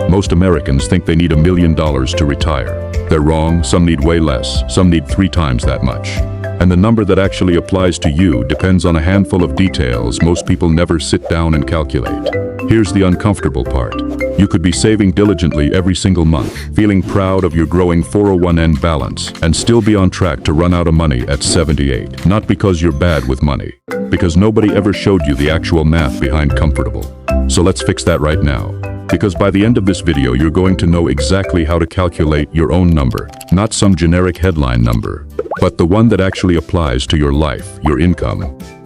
Most Americans think they need $1 million to retire. They're wrong, some need way less, some need 3 times that much. And the number that actually applies to you depends on a handful of details most people never sit down and calculate. Here's the uncomfortable part. You could be saving diligently every single month, feeling proud of your growing 401(k) balance, and still be on track to run out of money at 78. Not because you're bad with money, because nobody ever showed you the actual math behind comfortable. So let's fix that right now. Because by the end of this video, you're going to know exactly how to calculate your own number, not some generic headline number, but the one that actually applies to your life, your income,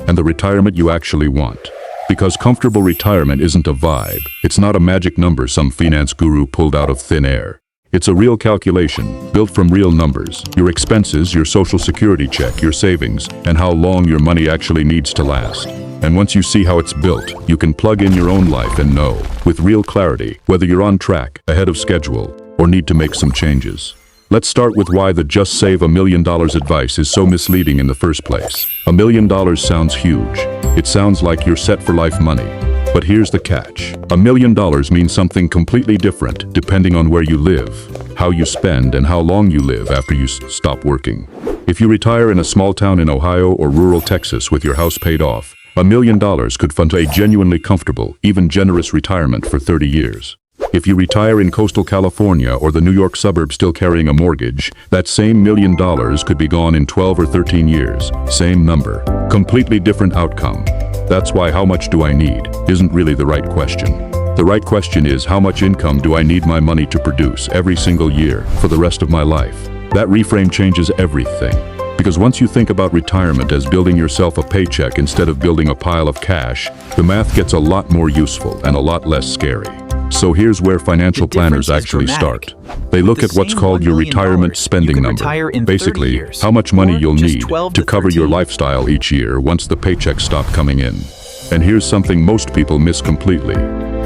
and the retirement you actually want. Because comfortable retirement isn't a vibe. It's not a magic number some finance guru pulled out of thin air. It's a real calculation, built from real numbers, your expenses, your social security check, your savings, and how long your money actually needs to last. And once you see how it's built, you can plug in your own life and know, with real clarity, whether you're on track, ahead of schedule, or need to make some changes. Let's start with why the just save $1 million advice is so misleading in the first place. $1 million sounds huge. It sounds like you're set for life money. But here's the catch. $1 million means something completely different depending on where you live, how you spend, and how long you live after you stop working. If you retire in a small town in Ohio or rural Texas with your house paid off, $1 million could fund a genuinely comfortable, even generous retirement for 30 years. If you retire in coastal California or the New York suburbs still carrying a mortgage, that same $1 million could be gone in 12 or 13 years. Same number, completely different outcome. That's why how much do I need isn't really the right question. The right question is, how much income do I need my money to produce every single year for the rest of my life? That reframe changes everything. Because once you think about retirement as building yourself a paycheck instead of building a pile of cash, the math gets a lot more useful and a lot less scary. So here's where financial planners actually start. They look at what's called your retirement spending number. Basically, how much money you'll need to cover your lifestyle each year once the paychecks stop coming in. And here's something most people miss completely.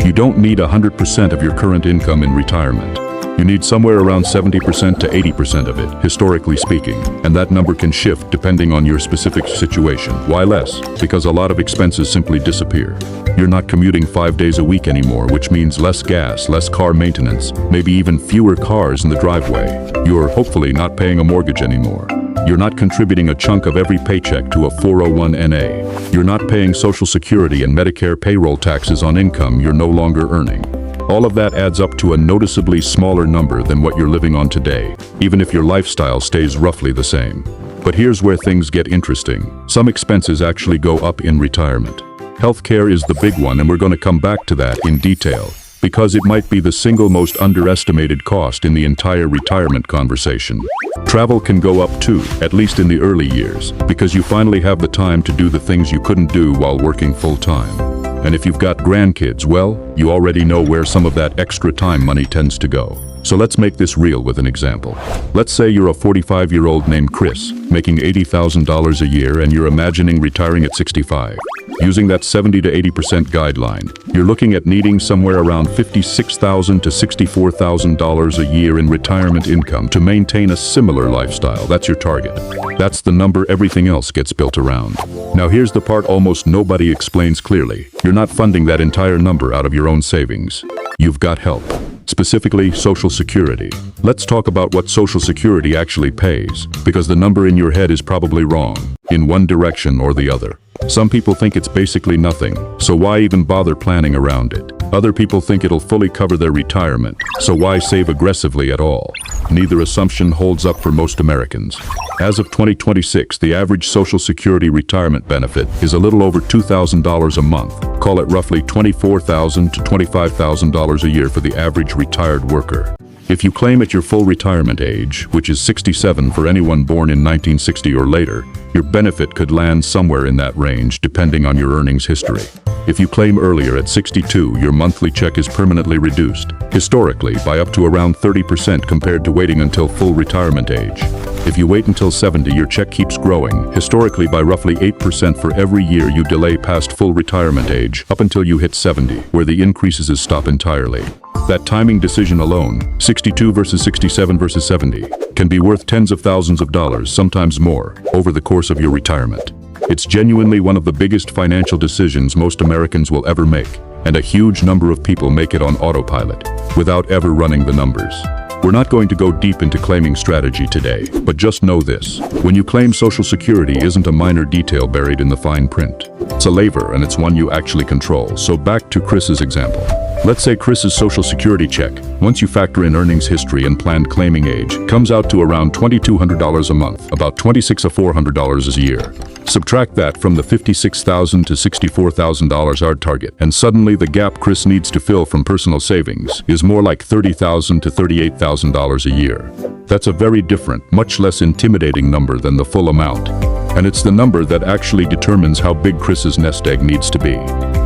You don't need 100% of your current income in retirement. You need somewhere around 70% to 80% of it, historically speaking, and that number can shift depending on your specific situation. Why less? Because a lot of expenses simply disappear. You're not commuting 5 days a week anymore, which means less gas, less car maintenance, maybe even fewer cars in the driveway. You're hopefully not paying a mortgage anymore. You're not contributing a chunk of every paycheck to a 401(k). You're not paying Social Security and Medicare payroll taxes on income you're no longer earning. All of that adds up to a noticeably smaller number than what you're living on today, even if your lifestyle stays roughly the same. But here's where things get interesting. Some expenses actually go up in retirement. Healthcare is the big one, and we're going to come back to that in detail, because it might be the single most underestimated cost in the entire retirement conversation. Travel can go up too, at least in the early years, because you finally have the time to do the things you couldn't do while working full-time. And if you've got grandkids, well, you already know where some of that extra time money tends to go. So let's make this real with an example. Let's say you're a 45-year-old named Chris, making $80,000 a year, and you're imagining retiring at 65. Using that 70 to 80% guideline, you're looking at needing somewhere around $56,000 to $64,000 a year in retirement income to maintain a similar lifestyle. That's your target. That's the number everything else gets built around. Now here's the part almost nobody explains clearly. You're not funding that entire number out of your own savings. You've got help. Specifically, Social Security. Let's talk about what Social Security actually pays, because the number in your head is probably wrong, in one direction or the other. Some people think it's basically nothing, so why even bother planning around it? Other people think it'll fully cover their retirement, so why save aggressively at all? Neither assumption holds up for most Americans. As of 2026, the average Social Security retirement benefit is a little over $2,000 a month. Call it roughly $24,000 to $25,000 a year for the average retired worker. If you claim at your full retirement age, which is 67 for anyone born in 1960 or later, your benefit could land somewhere in that range depending on your earnings history. If you claim earlier at 62, your monthly check is permanently reduced, historically by up to around 30% compared to waiting until full retirement age. If you wait until 70, your check keeps growing, historically by roughly 8% for every year you delay past full retirement age, up until you hit 70, where the increases stop entirely. That timing decision alone, 62 versus 67 versus 70, can be worth tens of thousands of dollars, sometimes more, over the course of your retirement. It's genuinely one of the biggest financial decisions most Americans will ever make, and a huge number of people make it on autopilot, without ever running the numbers. We're not going to go deep into claiming strategy today, but just know this. When you claim Social Security isn't a minor detail buried in the fine print. It's a lever, and it's one you actually control. So back to Chris's example. Let's say Chris's Social Security check, once you factor in earnings history and planned claiming age, comes out to around $2,200 a month, about $2,600 a year. Subtract that from the $56,000 to $64,000 hard target, and suddenly the gap Chris needs to fill from personal savings is more like $30,000 to $38,000 a year. That's a very different, much less intimidating number than the full amount. And it's the number that actually determines how big Chris's nest egg needs to be.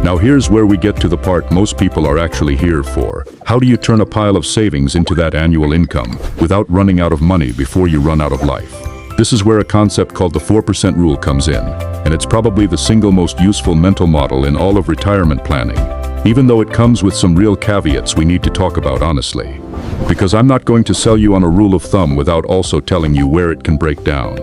Now here's where we get to the part most people are actually here for. How do you turn a pile of savings into that annual income without running out of money before you run out of life? This is where a concept called the 4% rule comes in, and it's probably the single most useful mental model in all of retirement planning, even though it comes with some real caveats we need to talk about honestly. Because I'm not going to sell you on a rule of thumb without also telling you where it can break down.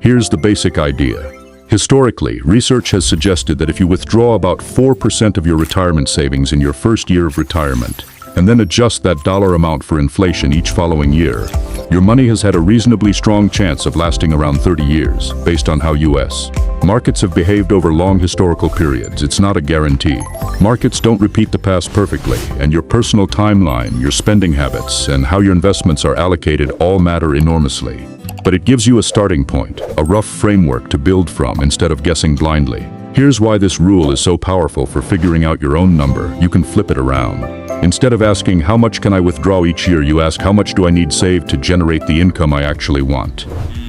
Here's the basic idea. Historically, research has suggested that if you withdraw about 4% of your retirement savings in your first year of retirement, and then adjust that dollar amount for inflation each following year, your money has had a reasonably strong chance of lasting around 30 years, based on how U.S. markets have behaved over long historical periods. It's not a guarantee. Markets don't repeat the past perfectly, and your personal timeline, your spending habits, and how your investments are allocated all matter enormously. But it gives you a starting point, a rough framework to build from instead of guessing blindly. Here's why this rule is so powerful for figuring out your own number. You can flip it around. Instead of asking how much can I withdraw each year, you ask how much do I need saved to generate the income I actually want.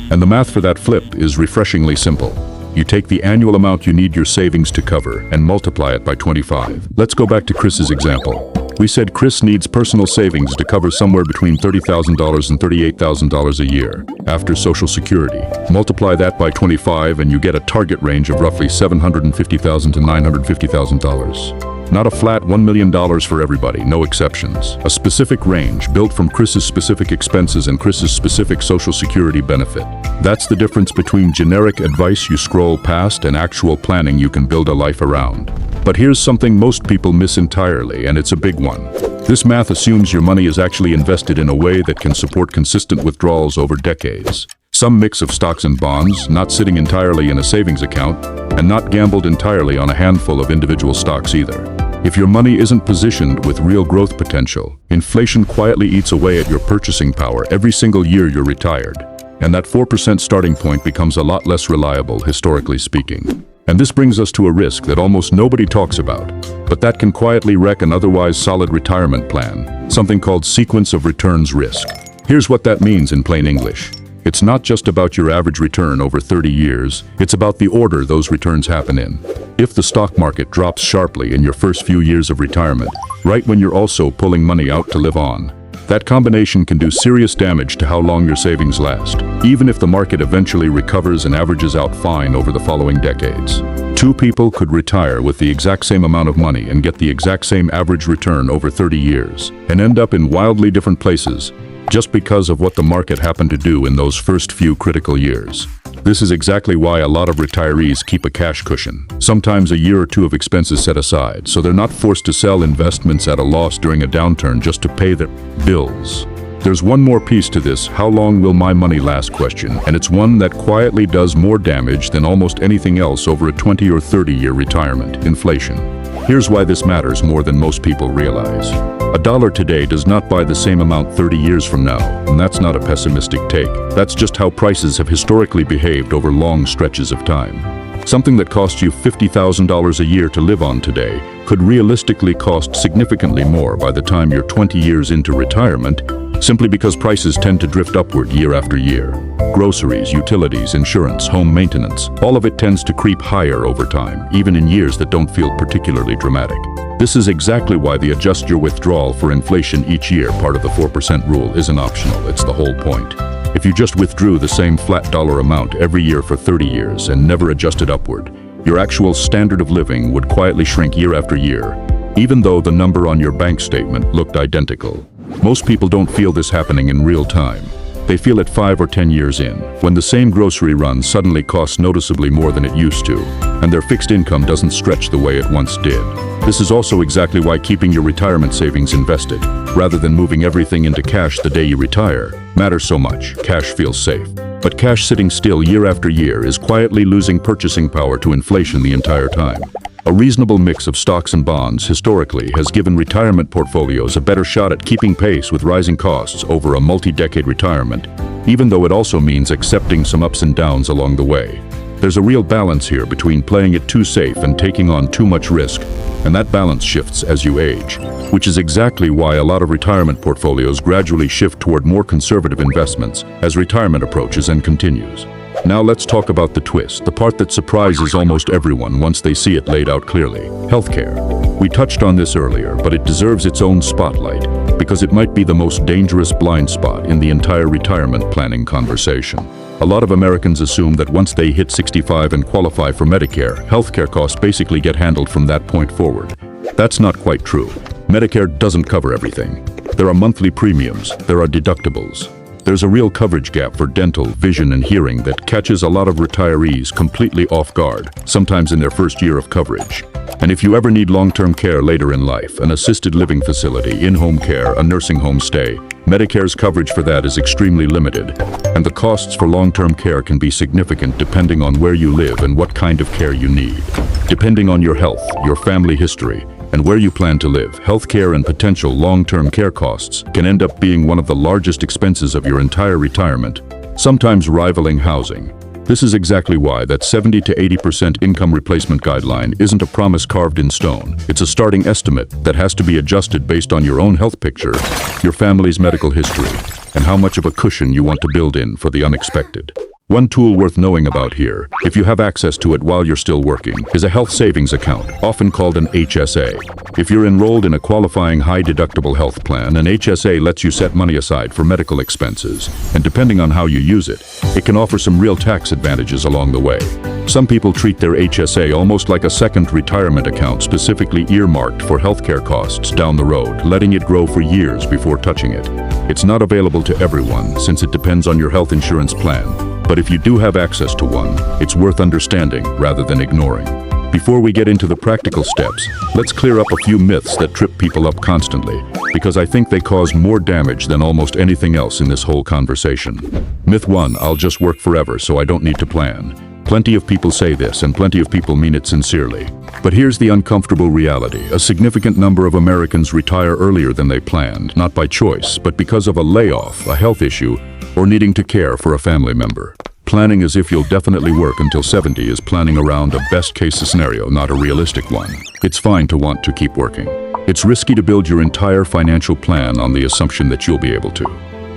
And the math for that flip is refreshingly simple. You take the annual amount you need your savings to cover and multiply it by 25. Let's go back to Chris's example. We said Chris needs personal savings to cover somewhere between $30,000 and $38,000 a year after Social Security. Multiply that by 25 and you get a target range of roughly $750,000 to $950,000. Not a flat $1 million for everybody, no exceptions. A specific range built from Chris's specific expenses and Chris's specific Social Security benefit. That's the difference between generic advice you scroll past and actual planning you can build a life around. But here's something most people miss entirely, and it's a big one. This math assumes your money is actually invested in a way that can support consistent withdrawals over decades. Some mix of stocks and bonds, not sitting entirely in a savings account, and not gambled entirely on a handful of individual stocks either. If your money isn't positioned with real growth potential, inflation quietly eats away at your purchasing power every single year you're retired, and that 4% starting point becomes a lot less reliable, historically speaking. And this brings us to a risk that almost nobody talks about, but that can quietly wreck an otherwise solid retirement plan, something called sequence of returns risk. Here's what that means in plain English. It's not just about your average return over 30 years, it's about the order those returns happen in. If the stock market drops sharply in your first few years of retirement, right when you're also pulling money out to live on, that combination can do serious damage to how long your savings last, even if the market eventually recovers and averages out fine over the following decades. Two people could retire with the exact same amount of money and get the exact same average return over 30 years, and end up in wildly different places, just because of what the market happened to do in those first few critical years. This is exactly why a lot of retirees keep a cash cushion, sometimes a year or two of expenses set aside, so they're not forced to sell investments at a loss during a downturn just to pay their bills. There's one more piece to this how long will my money last question, and it's one that quietly does more damage than almost anything else over a 20 or 30-year retirement: inflation. Here's why this matters more than most people realize. A dollar today does not buy the same amount 30 years from now, and that's not a pessimistic take. That's just how prices have historically behaved over long stretches of time. Something that costs you $50,000 a year to live on today could realistically cost significantly more by the time you're 20 years into retirement, simply because prices tend to drift upward year after year. Groceries, utilities, insurance, home maintenance, all of it tends to creep higher over time, even in years that don't feel particularly dramatic. This is exactly why the adjust your withdrawal for inflation each year part of the 4% rule isn't optional, it's the whole point. If you just withdrew the same flat dollar amount every year for 30 years and never adjusted upward, your actual standard of living would quietly shrink year after year, even though the number on your bank statement looked identical. Most people don't feel this happening in real time. They feel it 5 or 10 years in, when the same grocery run suddenly costs noticeably more than it used to, and their fixed income doesn't stretch the way it once did. This is also exactly why keeping your retirement savings invested, rather than moving everything into cash the day you retire, matters so much. Cash feels safe. But cash sitting still year after year is quietly losing purchasing power to inflation the entire time. A reasonable mix of stocks and bonds historically has given retirement portfolios a better shot at keeping pace with rising costs over a multi-decade retirement, even though it also means accepting some ups and downs along the way. There's a real balance here between playing it too safe and taking on too much risk, and that balance shifts as you age, which is exactly why a lot of retirement portfolios gradually shift toward more conservative investments as retirement approaches and continues. Now let's talk about the twist, the part that surprises almost everyone once they see it laid out clearly: healthcare. We touched on this earlier, but it deserves its own spotlight because it might be the most dangerous blind spot in the entire retirement planning conversation. A lot of Americans assume that once they hit 65 and qualify for Medicare, healthcare costs basically get handled from that point forward. That's not quite true. Medicare doesn't cover everything. There are monthly premiums, there are deductibles. There's a real coverage gap for dental, vision, and hearing that catches a lot of retirees completely off guard, sometimes in their first year of coverage. And if you ever need long-term care later in life, an assisted living facility, in-home care, a nursing home stay, Medicare's coverage for that is extremely limited. And the costs for long-term care can be significant depending on where you live and what kind of care you need. Depending on your health, your family history, and where you plan to live, healthcare and potential long-term care costs can end up being one of the largest expenses of your entire retirement, sometimes rivaling housing. This is exactly why that 70 to 80% income replacement guideline isn't a promise carved in stone. It's a starting estimate that has to be adjusted based on your own health picture, your family's medical history, and how much of a cushion you want to build in for the unexpected. One tool worth knowing about here, if you have access to it while you're still working, is a health savings account, often called an HSA. If you're enrolled in a qualifying high-deductible health plan, an HSA lets you set money aside for medical expenses, and depending on how you use it, it can offer some real tax advantages along the way. Some people treat their HSA almost like a second retirement account specifically earmarked for healthcare costs down the road, letting it grow for years before touching it. It's not available to everyone since it depends on your health insurance plan. But if you do have access to one, it's worth understanding rather than ignoring. Before we get into the practical steps, let's clear up a few myths that trip people up constantly, because I think they cause more damage than almost anything else in this whole conversation. Myth 1, I'll just work forever so I don't need to plan. Plenty of people say this, and plenty of people mean it sincerely. But here's the uncomfortable reality. A significant number of Americans retire earlier than they planned, not by choice, but because of a layoff, a health issue, or needing to care for a family member. Planning as if you'll definitely work until 70 is planning around a best-case scenario, not a realistic one. It's fine to want to keep working. It's risky to build your entire financial plan on the assumption that you'll be able to.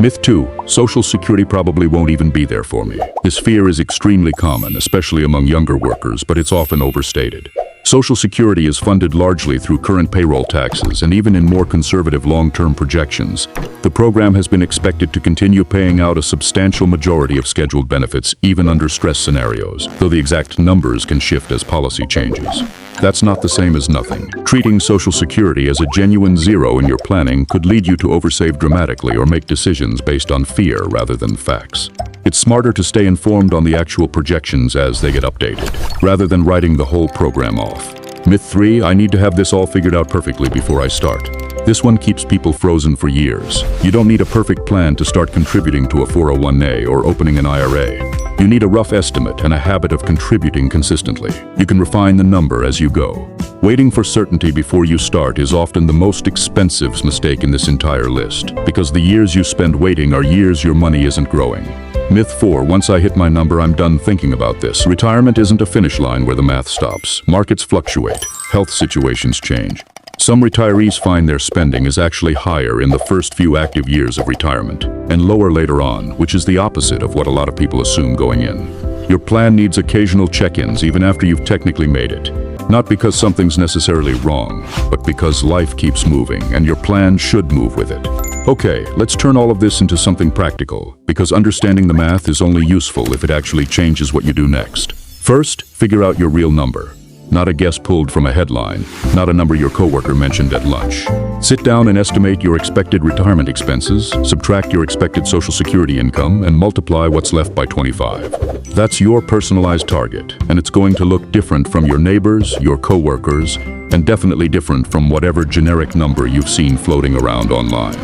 Myth 2, Social Security probably won't even be there for me. This fear is extremely common, especially among younger workers, but it's often overstated. Social Security is funded largely through current payroll taxes, and even in more conservative long-term projections, the program has been expected to continue paying out a substantial majority of scheduled benefits, even under stress scenarios, though the exact numbers can shift as policy changes. That's not the same as nothing. Treating Social Security as a genuine zero in your planning could lead you to oversave dramatically or make decisions based on fear rather than facts. It's smarter to stay informed on the actual projections as they get updated, rather than writing the whole program off. Myth 3, I need to have this all figured out perfectly before I start. This one keeps people frozen for years. You don't need a perfect plan to start contributing to a 401(a) or opening an IRA. You need a rough estimate and a habit of contributing consistently. You can refine the number as you go. Waiting for certainty before you start is often the most expensive mistake in this entire list, because the years you spend waiting are years your money isn't growing. Myth 4, once I hit my number, I'm done thinking about this. Retirement isn't a finish line where the math stops. Markets fluctuate. Health situations change. Some retirees find their spending is actually higher in the first few active years of retirement, and lower later on, which is the opposite of what a lot of people assume going in. Your plan needs occasional check-ins even after you've technically made it. Not because something's necessarily wrong, but because life keeps moving, and your plan should move with it. Okay, let's turn all of this into something practical, because understanding the math is only useful if it actually changes what you do next. First, figure out your real number. Not a guess pulled from a headline, not a number your coworker mentioned at lunch. Sit down and estimate your expected retirement expenses, subtract your expected Social Security income, and multiply what's left by 25. That's your personalized target, and it's going to look different from your neighbors, your coworkers, and definitely different from whatever generic number you've seen floating around online.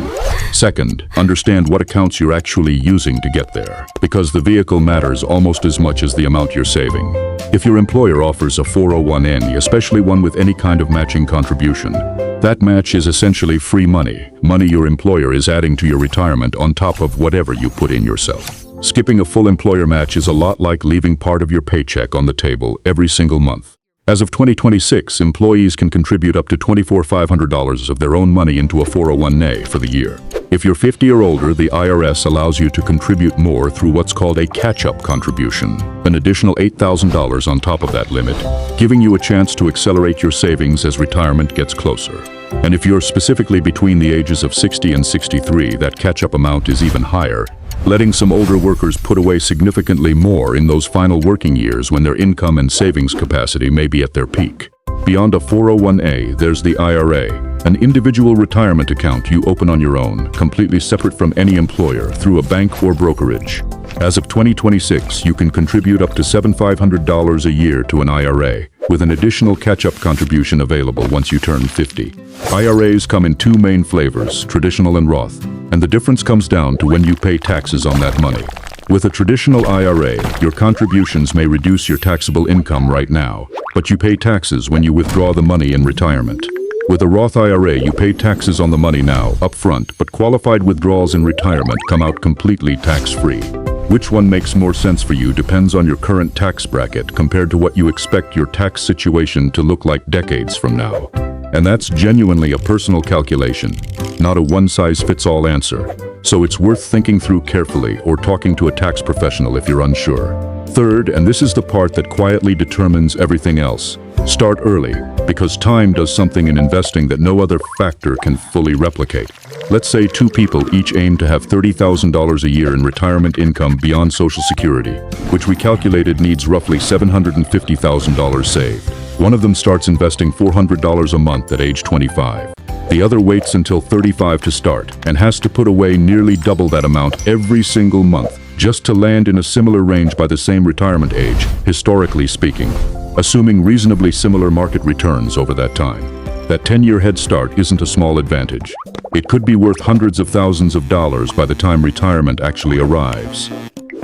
Second, understand what accounts you're actually using to get there, because the vehicle matters almost as much as the amount you're saving. If your employer offers a 401(k), especially one with any kind of matching contribution, that match is essentially free money your employer is adding to your retirement on top of whatever you put in yourself. Skipping a full employer match is a lot like leaving part of your paycheck on the table every single month. As of 2026, employees can contribute up to $2,400 of their own money into a 401(k) for the year. If you're 50 or older, the IRS allows you to contribute more through what's called a catch-up contribution, an additional $8,000 on top of that limit, giving you a chance to accelerate your savings as retirement gets closer. And if you're specifically between the ages of 60 and 63, that catch-up amount is even higher, letting some older workers put away significantly more in those final working years when their income and savings capacity may be at their peak. Beyond a 401(k), there's the IRA, an individual retirement account you open on your own, completely separate from any employer through a bank or brokerage. As of 2026, you can contribute up to $7,500 a year to an IRA, with an additional catch-up contribution available once you turn 50. IRAs come in two main flavors, traditional and Roth, and the difference comes down to when you pay taxes on that money. With a traditional IRA, your contributions may reduce your taxable income right now, but you pay taxes when you withdraw the money in retirement. With a Roth IRA, you pay taxes on the money now, upfront, but qualified withdrawals in retirement come out completely tax-free. Which one makes more sense for you depends on your current tax bracket compared to what you expect your tax situation to look like decades from now. And that's genuinely a personal calculation, not a one-size-fits-all answer. So it's worth thinking through carefully or talking to a tax professional if you're unsure. Third, and this is the part that quietly determines everything else, start early, because time does something in investing that no other factor can fully replicate. Let's say two people each aim to have $30,000 a year in retirement income beyond Social Security, which we calculated needs roughly $750,000 saved. One of them starts investing $400 a month at age 25. The other waits until 35 to start and has to put away nearly double that amount every single month just to land in a similar range by the same retirement age, historically speaking, assuming reasonably similar market returns over that time. That 10-year head start isn't a small advantage. It could be worth hundreds of thousands of dollars by the time retirement actually arrives,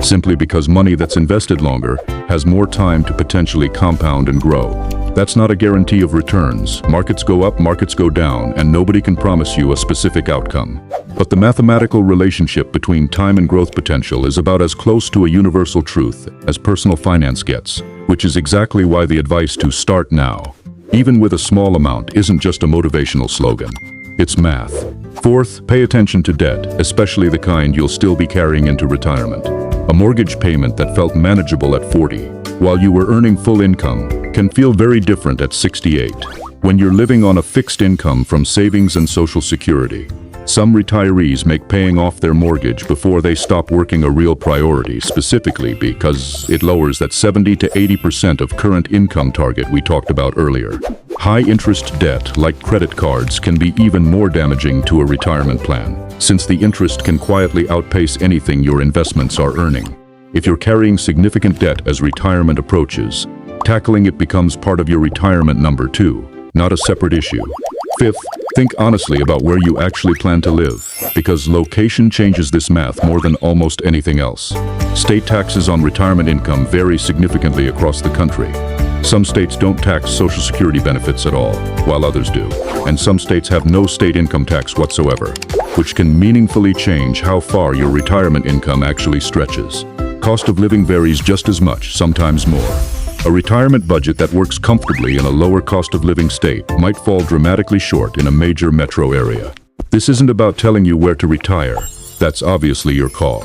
simply because money that's invested longer has more time to potentially compound and grow. That's not a guarantee of returns. Markets go up, markets go down, and nobody can promise you a specific outcome. But the mathematical relationship between time and growth potential is about as close to a universal truth as personal finance gets, which is exactly why the advice to start now, even with a small amount, isn't just a motivational slogan. It's math. Fourth, pay attention to debt, especially the kind you'll still be carrying into retirement. A mortgage payment that felt manageable at 40, while you were earning full income, can feel very different at 68, when you're living on a fixed income from savings and Social Security. Some retirees make paying off their mortgage before they stop working a real priority, specifically because it lowers that 70 to 80% of current income target we talked about earlier. High-interest debt, like credit cards, can be even more damaging to a retirement plan, since the interest can quietly outpace anything your investments are earning. If you're carrying significant debt as retirement approaches, tackling it becomes part of your retirement number too, not a separate issue. Fifth, think honestly about where you actually plan to live, because location changes this math more than almost anything else. State taxes on retirement income vary significantly across the country. Some states don't tax Social Security benefits at all, while others do, and some states have no state income tax whatsoever, which can meaningfully change how far your retirement income actually stretches. Cost of living varies just as much, sometimes more. A retirement budget that works comfortably in a lower cost of living state might fall dramatically short in a major metro area. This isn't about telling you where to retire. That's obviously your call.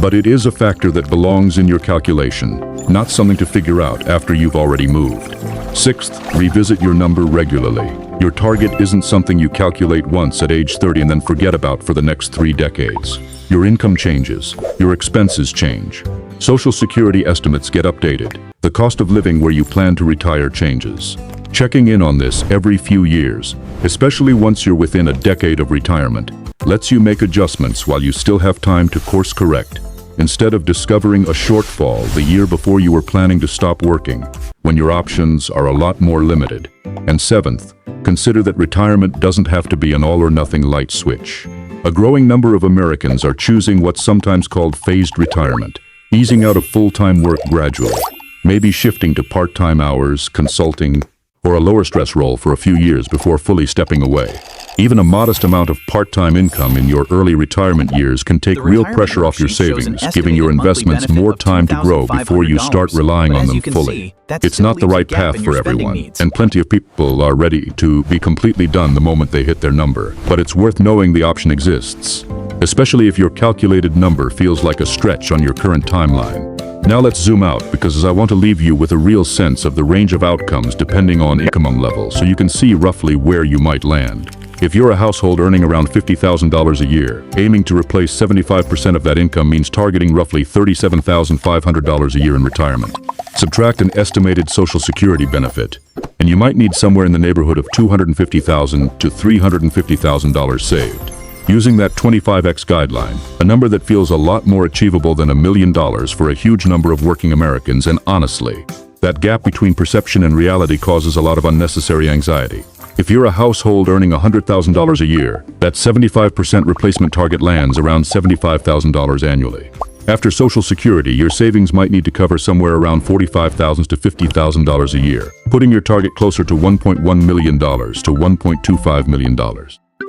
But it is a factor that belongs in your calculation, not something to figure out after you've already moved. Sixth, revisit your number regularly. Your target isn't something you calculate once at age 30 and then forget about for the next 3 decades. Your income changes. Your expenses change. Social Security estimates get updated. The cost of living where you plan to retire changes. Checking in on this every few years, especially once you're within a decade of retirement, lets you make adjustments while you still have time to course correct. instead of discovering a shortfall the year before you were planning to stop working, when your options are a lot more limited. And seventh, consider that retirement doesn't have to be an all-or-nothing light switch. A growing number of Americans are choosing what's sometimes called phased retirement, easing out of full-time work gradually, maybe shifting to part-time hours, consulting, or a lower-stress role for a few years before fully stepping away. Even a modest amount of part-time income in your early retirement years can take real pressure off your savings, giving your investments more time to grow before you start relying on them fully. It's not the right path for everyone, and plenty of people are ready to be completely done the moment they hit their number. But it's worth knowing the option exists, especially if your calculated number feels like a stretch on your current timeline. Now let's zoom out, because I want to leave you with a real sense of the range of outcomes depending on income level, so you can see roughly where you might land. If you're a household earning around $50,000 a year, aiming to replace 75% of that income means targeting roughly $37,500 a year in retirement. Subtract an estimated Social Security benefit, and you might need somewhere in the neighborhood of $250,000 to $350,000 saved. Using that 25x guideline, a number that feels a lot more achievable than $1 million for a huge number of working Americans, and honestly, that gap between perception and reality causes a lot of unnecessary anxiety. If you're a household earning $100,000 a year, that 75% replacement target lands around $75,000 annually. After Social Security, your savings might need to cover somewhere around $45,000 to $50,000 a year, putting your target closer to $1.1 million to $1.25 million.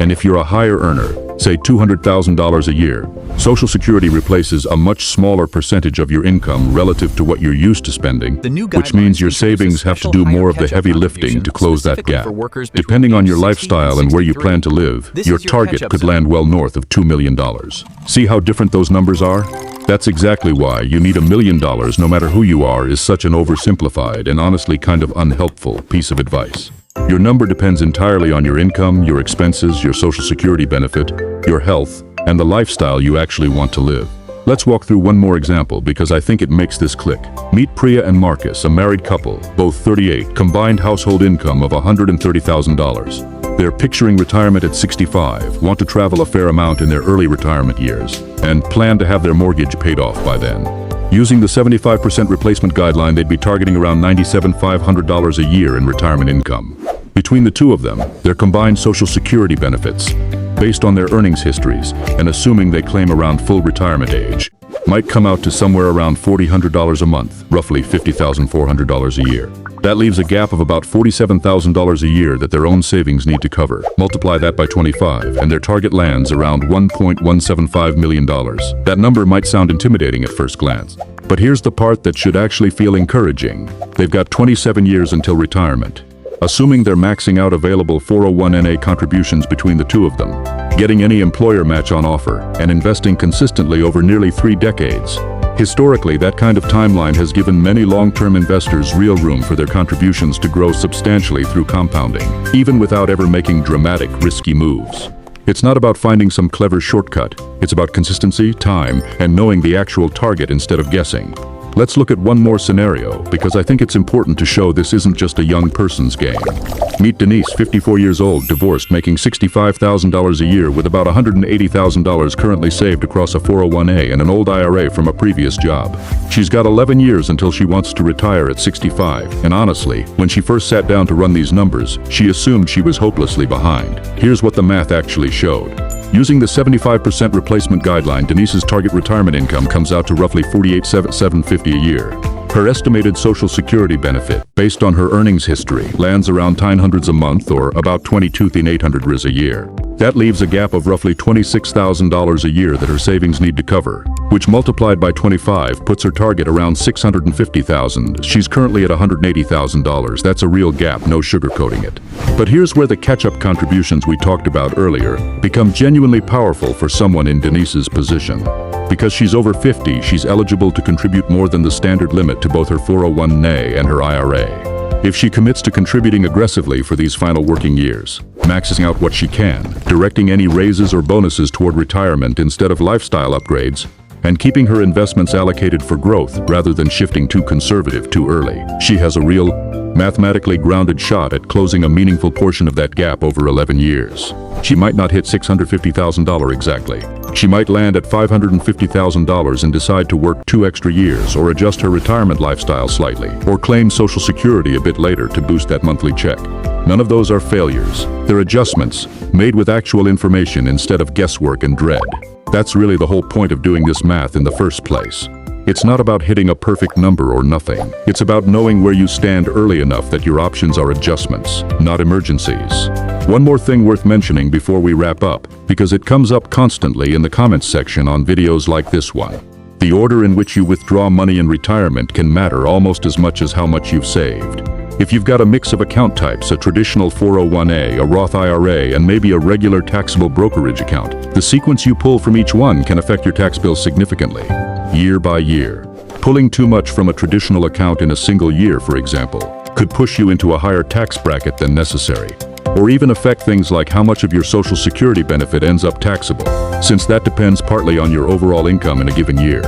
And if you're a higher earner, say $200,000 a year, Social Security replaces a much smaller percentage of your income relative to what you're used to spending, which means your savings have to do more of the heavy lifting to close that gap. Depending on your lifestyle and where you plan to live, your target could land well north of $2 million. See how different those numbers are? That's exactly why you need $1 million no matter who you are is such an oversimplified and honestly kind of unhelpful piece of advice. Your number depends entirely on your income, your expenses, your Social Security benefit, your health, and the lifestyle you actually want to live. Let's walk through one more example because I think it makes this click. Meet Priya and Marcus, a married couple, both 38, combined household income of $130,000. They're picturing retirement at 65, want to travel a fair amount in their early retirement years, and plan to have their mortgage paid off by then. Using the 75% replacement guideline, they'd be targeting around $97,500 a year in retirement income. Between the two of them, their combined Social Security benefits, based on their earnings histories and assuming they claim around full retirement age, might come out to somewhere around $4,000 a month, roughly $50,400 a year. That leaves a gap of about $47,000 a year that their own savings need to cover. Multiply that by 25, and their target lands around $1.175 million. That number might sound intimidating at first glance, but here's the part that should actually feel encouraging. They've got 27 years until retirement. Assuming they're maxing out available 401(k) contributions between the two of them, getting any employer match on offer, and investing consistently over nearly 3 decades. Historically, that kind of timeline has given many long-term investors real room for their contributions to grow substantially through compounding, even without ever making dramatic, risky moves. It's not about finding some clever shortcut. It's about consistency, time, and knowing the actual target instead of guessing. Let's look at one more scenario, because I think it's important to show this isn't just a young person's game. Meet Denise, 54 years old, divorced, making $65,000 a year with about $180,000 currently saved across a 401(k) and an old IRA from a previous job. She's got 11 years until she wants to retire at 65, and honestly, when she first sat down to run these numbers, she assumed she was hopelessly behind. Here's what the math actually showed. Using the 75% replacement guideline, Denise's target retirement income comes out to roughly $48,750 a year. Her estimated Social Security benefit, based on her earnings history, lands around $900 a month or about $22,800 a year. That leaves a gap of roughly $26,000 a year that her savings need to cover, which multiplied by 25 puts her target around $650,000. She's currently at $180,000. That's a real gap, no sugarcoating it. But here's where the catch-up contributions we talked about earlier become genuinely powerful for someone in Denise's position. Because she's over 50, she's eligible to contribute more than the standard limit to both her 401(k) and her IRA. If she commits to contributing aggressively for these final working years, maxing out what she can, directing any raises or bonuses toward retirement instead of lifestyle upgrades, and keeping her investments allocated for growth rather than shifting too conservative too early, she has a real mathematically grounded shot at closing a meaningful portion of that gap over 11 years. She might not hit $650,000 exactly. She might land at $550,000 and decide to work 2 extra years, or adjust her retirement lifestyle slightly, or claim Social Security a bit later to boost that monthly check. None of those are failures. They're adjustments, made with actual information instead of guesswork and dread. That's really the whole point of doing this math in the first place. It's not about hitting a perfect number or nothing. It's about knowing where you stand early enough that your options are adjustments, not emergencies. One more thing worth mentioning before we wrap up, because it comes up constantly in the comments section on videos like this one. The order in which you withdraw money in retirement can matter almost as much as how much you've saved. If you've got a mix of account types, a traditional 401(a), a Roth IRA, and maybe a regular taxable brokerage account, the sequence you pull from each one can affect your tax bill significantly, year by year. Pulling too much from a traditional account in a single year, for example, could push you into a higher tax bracket than necessary, or even affect things like how much of your Social Security benefit ends up taxable, since that depends partly on your overall income in a given year.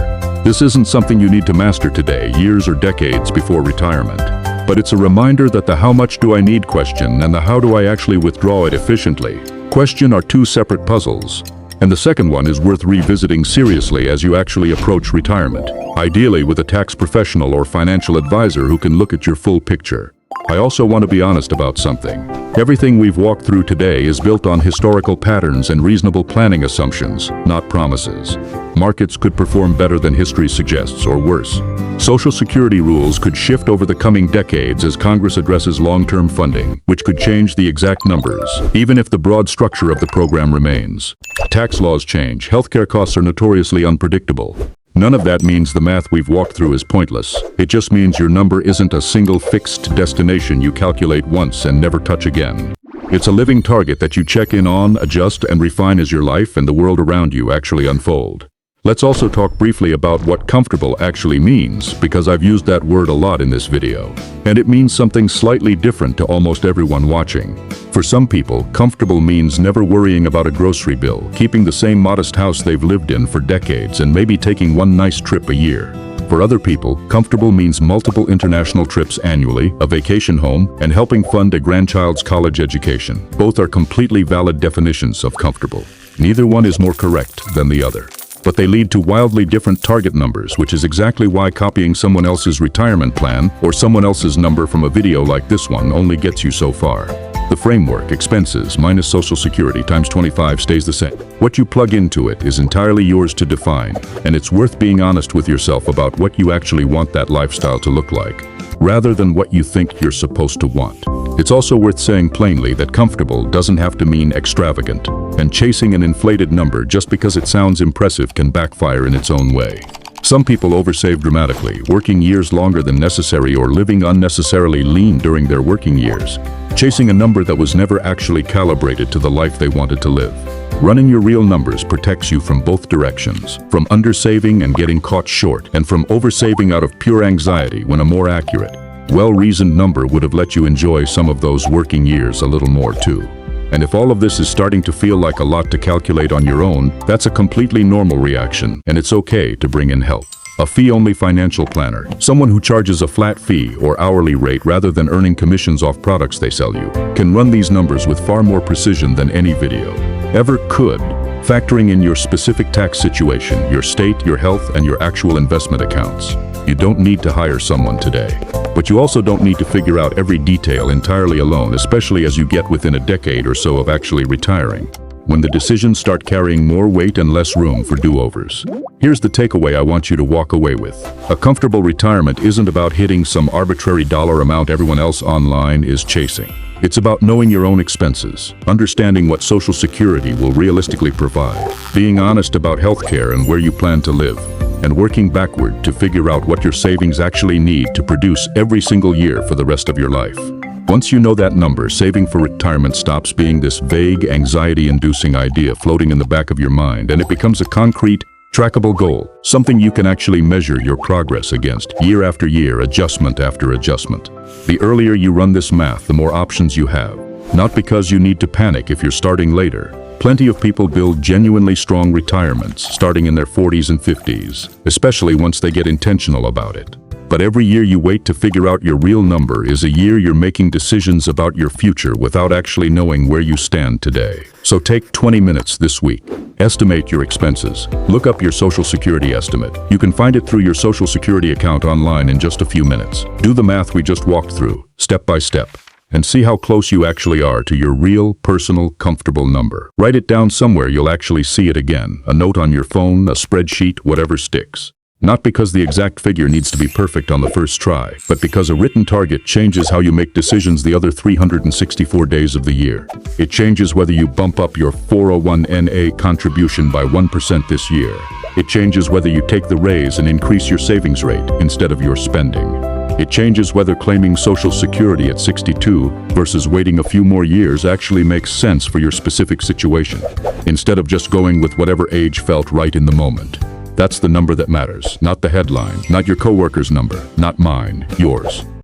This isn't something you need to master today, years or decades before retirement. But it's a reminder that the how much do I need question and the how do I actually withdraw it efficiently question are two separate puzzles. And the second one is worth revisiting seriously as you actually approach retirement, ideally with a tax professional or financial advisor who can look at your full picture. I also want to be honest about something. Everything we've walked through today is built on historical patterns and reasonable planning assumptions, not promises. Markets could perform better than history suggests, or worse. Social Security rules could shift over the coming decades as Congress addresses long-term funding, which could change the exact numbers, even if the broad structure of the program remains. Tax laws change, healthcare costs are notoriously unpredictable. None of that means the math we've walked through is pointless. It just means your number isn't a single fixed destination you calculate once and never touch again. It's a living target that you check in on, adjust, and refine as your life and the world around you actually unfold. Let's also talk briefly about what comfortable actually means, because I've used that word a lot in this video. And it means something slightly different to almost everyone watching. For some people, comfortable means never worrying about a grocery bill, keeping the same modest house they've lived in for decades, and maybe taking one nice trip a year. For other people, comfortable means multiple international trips annually, a vacation home, and helping fund a grandchild's college education. Both are completely valid definitions of comfortable. Neither one is more correct than the other. But they lead to wildly different target numbers, which is exactly why copying someone else's retirement plan or someone else's number from a video like this one only gets you so far. The framework, expenses minus Social Security times 25, stays the same. What you plug into it is entirely yours to define, and it's worth being honest with yourself about what you actually want that lifestyle to look like, rather than what you think you're supposed to want. It's also worth saying plainly that comfortable doesn't have to mean extravagant, and chasing an inflated number just because it sounds impressive can backfire in its own way. Some people oversave dramatically, working years longer than necessary or living unnecessarily lean during their working years, chasing a number that was never actually calibrated to the life they wanted to live. Running your real numbers protects you from both directions, from undersaving and getting caught short, and from oversaving out of pure anxiety when a more accurate, well-reasoned number would have let you enjoy some of those working years a little more too. And if all of this is starting to feel like a lot to calculate on your own, that's a completely normal reaction, and it's okay to bring in help. A fee-only financial planner, someone who charges a flat fee or hourly rate rather than earning commissions off products they sell you, can run these numbers with far more precision than any video ever could, factoring in your specific tax situation, your state, your health, and your actual investment accounts. You don't need to hire someone today. But you also don't need to figure out every detail entirely alone, especially as you get within a decade or so of actually retiring, when the decisions start carrying more weight and less room for do-overs. Here's the takeaway I want you to walk away with. A comfortable retirement isn't about hitting some arbitrary dollar amount everyone else online is chasing. It's about knowing your own expenses, understanding what Social Security will realistically provide, being honest about healthcare and where you plan to live, and working backward to figure out what your savings actually need to produce every single year for the rest of your life. Once you know that number, saving for retirement stops being this vague, anxiety-inducing idea floating in the back of your mind, and it becomes a concrete, trackable goal, something you can actually measure your progress against, year after year, adjustment after adjustment. The earlier you run this math, the more options you have. Not because you need to panic if you're starting later. Plenty of people build genuinely strong retirements starting in their 40s and 50s, especially once they get intentional about it. But every year you wait to figure out your real number is a year you're making decisions about your future without actually knowing where you stand today. So take 20 minutes this week. Estimate your expenses. Look up your Social Security estimate. You can find it through your Social Security account online in just a few minutes. Do the math we just walked through, step by step, and see how close you actually are to your real, personal, comfortable number. Write it down somewhere you'll actually see it again. A note on your phone, a spreadsheet, whatever sticks. Not because the exact figure needs to be perfect on the first try, but because a written target changes how you make decisions the other 364 days of the year. It changes whether you bump up your 401(n)(a) contribution by 1% this year. It changes whether you take the raise and increase your savings rate instead of your spending. It changes whether claiming Social Security at 62 versus waiting a few more years actually makes sense for your specific situation, instead of just going with whatever age felt right in the moment. That's the number that matters, not the headline, not your coworker's number, not mine, yours.